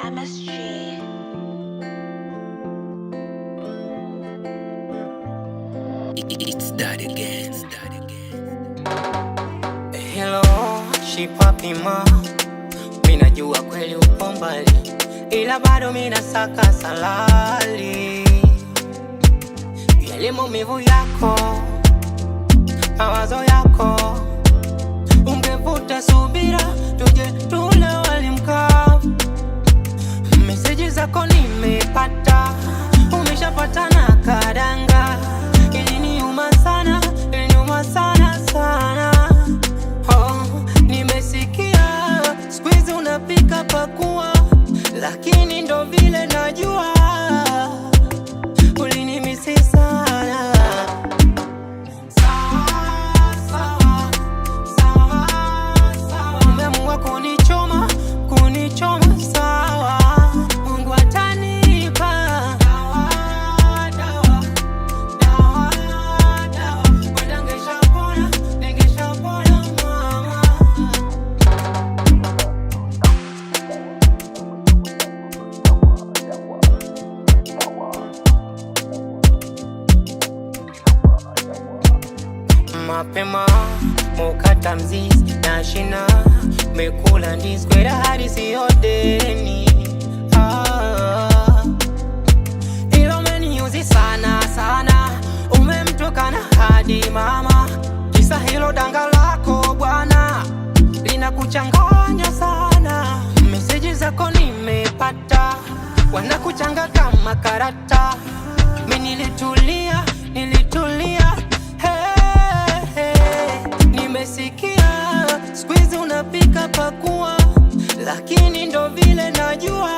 MSG. It's that again. Hello, shipapi ma, minajua kweli upo mbali, ila bado minasaka salali. Yale maumivu yako, mawazo yako, ungevuta subira, tuje tule wali mkavu. Meseji zako nimepata, umeshapata na kadanga. Iliniuma sana sana. Nimesikia squeeze unapika pakua, lakini ndo vile najua ulinimisi sana. Sawa, umeamua kunichoma sawa. Mungu atanipa dawa. Wenda ningeshapona mama. Mapema mukata mzizi na shina, mekula ndizi kwenda hadi siyo deni. Ilo umeniuzi sana, umemtukana hadi mama. Kisa hilo danga lako bwana, linakuchanganya sana. Meseji zako nimepata, wanakuchanga kama karata. Mimi nilitulia Nimesikia squeeze unapika pakua, lakini ndo vile najua